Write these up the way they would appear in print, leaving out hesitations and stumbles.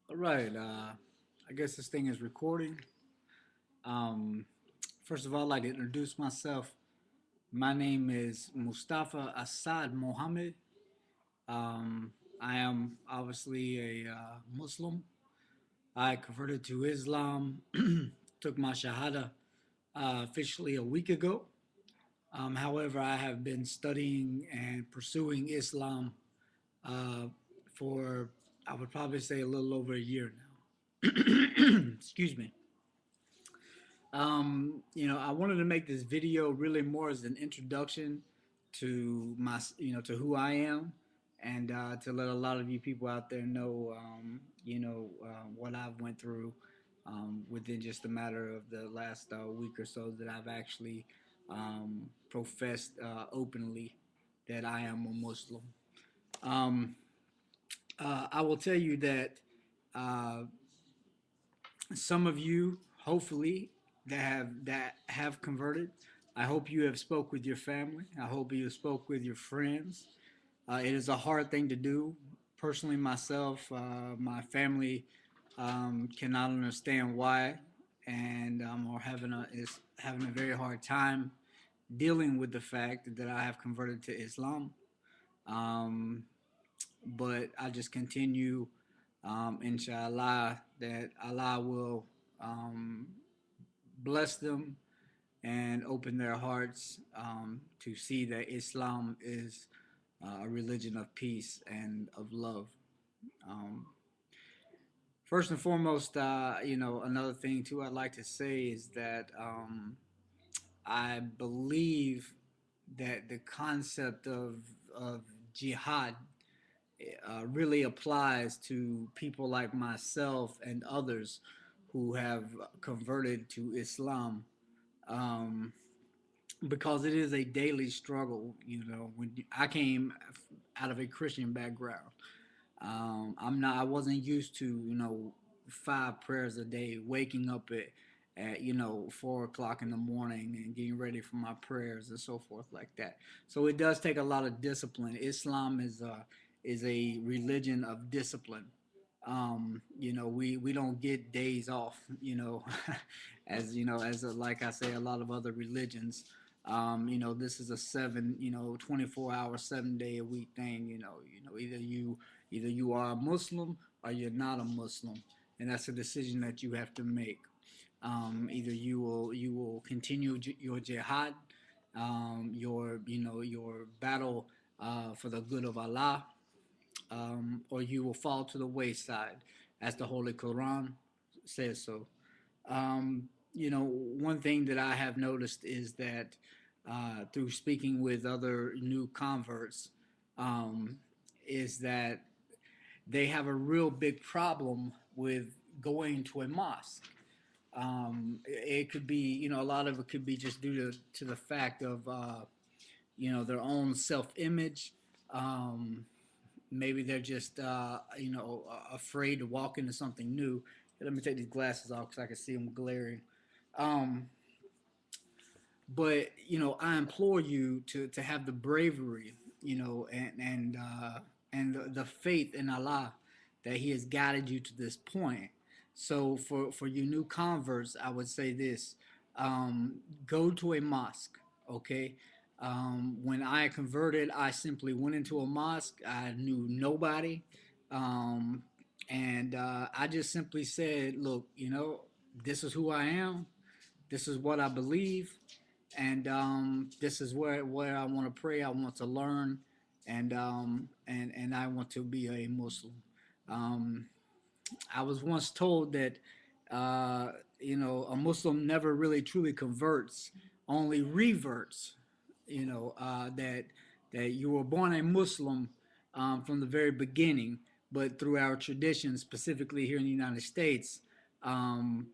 All right. I guess this thing is recording. Um, First of all, I'd like to introduce myself. My name is Mustafa Asad Mohammed. Um, I am obviously a Muslim. I converted to Islam, took my Shahada officially a week ago. However, I have been studying and pursuing Islam uh, for, I would probably say, a little over a year now. Excuse me. I wanted to make this video really more as an introduction to to who I am, and to let a lot of you people out there know, what I've went through within just a matter of the last week or so that I've actually professed openly that I am a Muslim. Um, I will tell you that uh, some of you, hopefully, that have converted. I hope you have spoke with your family. I hope you have spoke with your friends. It is a hard thing to do. Personally, myself, my family cannot understand why, and are having a very hard time dealing with the fact that I have converted to Islam. Um, but I just continue, inshallah, that Allah will um, bless them and open their hearts to see that Islam is a religion of peace and of love. Um, First and foremost, another thing too I'd like to say is that I believe that the concept of jihad really applies to people like myself and others who have converted to Islam, um, because it is a daily struggle. When I came out of a Christian background, I wasn't used to five prayers a day, waking up at 4 o'clock in the morning and getting ready for my prayers and so forth like that. So it does take a lot of discipline. Islam is a religion of discipline. We don't get days off, like I say, a lot of other religions. This is a 24 hour, 7 day a week thing. Either you are a Muslim or you're not a Muslim, and that's a decision that you have to make. Either you will continue your jihad, your battle for the good of Allah, or you will fall to the wayside, as the Holy Quran says so. One thing that I have noticed is that through speaking with other new converts, um, is that they have a real big problem with going to a mosque. It could be, a lot of it could be just due to the fact of, their own self image. Um, Maybe they're just, afraid to walk into something new. Let me take these glasses off because I can see them glaring. Um, but I implore you to have the bravery, and the faith in Allah that He has guided you to this point. So for you new converts, I would say this: go to a mosque. Okay. When I converted, I simply went into a mosque. I knew nobody, um, and I just simply said, "Look, this is who I am. This is what I believe, and this is where I want to pray. I want to learn, and I want to be a Muslim." Um, I was once told that a Muslim never really truly converts, only reverts. That you were born a Muslim from the very beginning, but through our tradition, specifically here in the United States, um,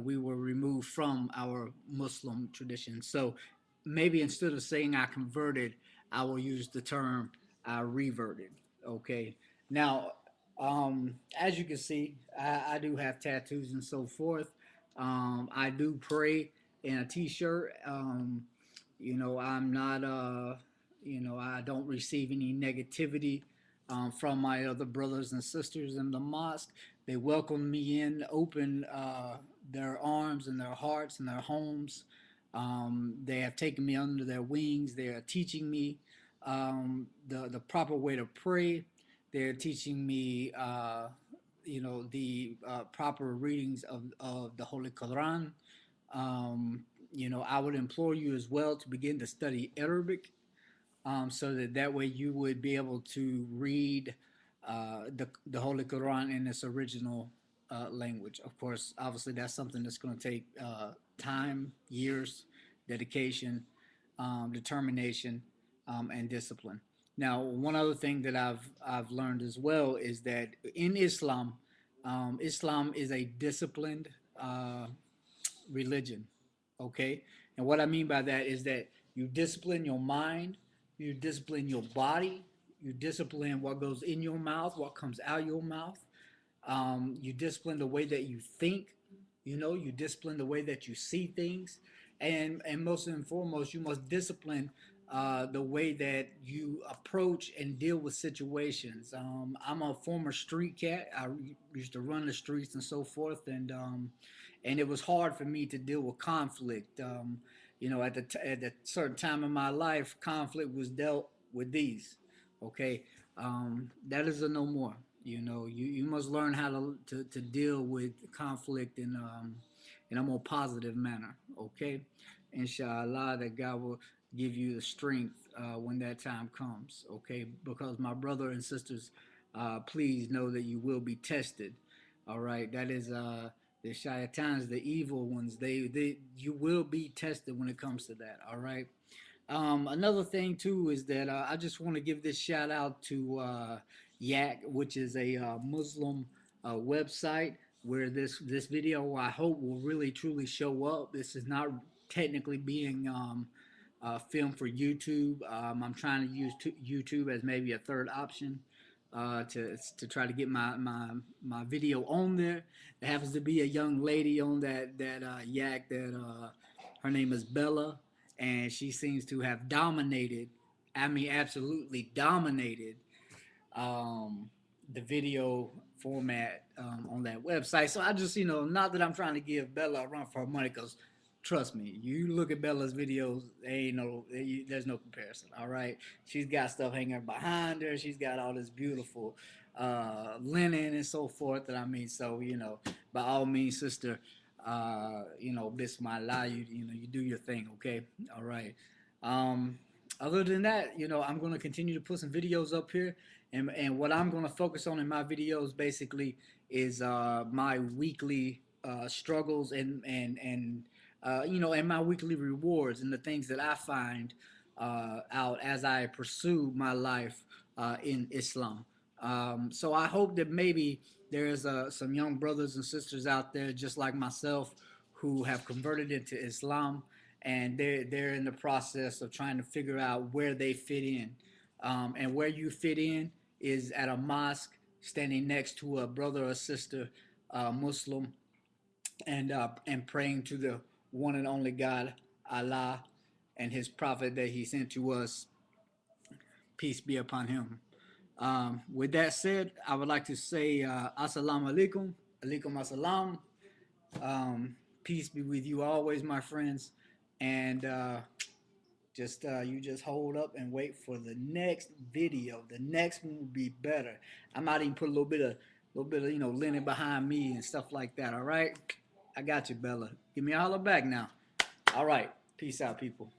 we were removed from our Muslim tradition. So maybe instead of saying I converted, I will use the term I reverted. Okay. Now, as you can see, I do have tattoos and so forth. I do pray in a t-shirt. I'm not, I don't receive any negativity from my other brothers and sisters in the mosque. They welcomed me in, opened their arms and their hearts and their homes. They have taken me under their wings. They are teaching me the proper way to pray. They're teaching me, the proper readings of the Holy Quran. I would implore you as well to begin to study Arabic, so that way you would be able to read the Holy Quran in its original language. Of course, obviously that's something that's going to take time, years, dedication, determination, and discipline. Now, one other thing that I've learned as well is that in Islam, Islam is a disciplined uh, religion. Okay, and what I mean by that is that you discipline your mind, you discipline your body, you discipline what goes in your mouth, what comes out your mouth. You discipline the way that you think. You discipline the way that you see things, and most and foremost, you must discipline the way that you approach and deal with situations. I'm a former street cat. I used to run the streets and so forth, and it was hard for me to deal with conflict. At the certain time in my life, conflict was dealt with these. Okay, that is a no more. You must learn how to deal with conflict in a more positive manner. Okay, inshallah, that God will give you the strength when that time comes. Okay, because my brother and sisters, please know that you will be tested. All right, that is the shaitans, the evil ones. They you will be tested when it comes to that. All right. Another thing too is that I just want to give this shout out to Yak, which is a Muslim website where this video I hope will really truly show up. This is not technically being filmed for YouTube. I'm trying to use YouTube as maybe a third option to try to get my video on there. There happens to be a young lady on that Yak that her name is Bella, and she seems to have dominated. I mean, absolutely dominated the video format on that website. So I just, not that I'm trying to give Bella a run for her money, because trust me, you look at Bella's videos, there's no comparison. All right, she's got stuff hanging behind her. She's got all this beautiful linen and so forth. That I mean, so by all means, sister, Bismillah, you do your thing, okay? All right. Um, Other than that, I'm going to continue to put some videos up here, and what I'm going to focus on in my videos basically is my weekly struggles and my weekly rewards and the things that I find out as I pursue my life in Islam. So I hope that maybe there's some young brothers and sisters out there just like myself who have converted into Islam, and they're in the process of trying to figure out where they fit in. And where you fit in is at a mosque, standing next to a brother or sister Muslim, and praying to the one and only God, Allah, and His Prophet that He sent to us, peace be upon him. With that said, I would like to say Assalamu alaikum, alaikum assalam. Peace be with you always, my friends, and you just hold up and wait for the next video. The next one will be better. I might even put a little bit of linen behind me and stuff like that. All right, I got you, Bella. Give me a holler back now. All right, peace out, people.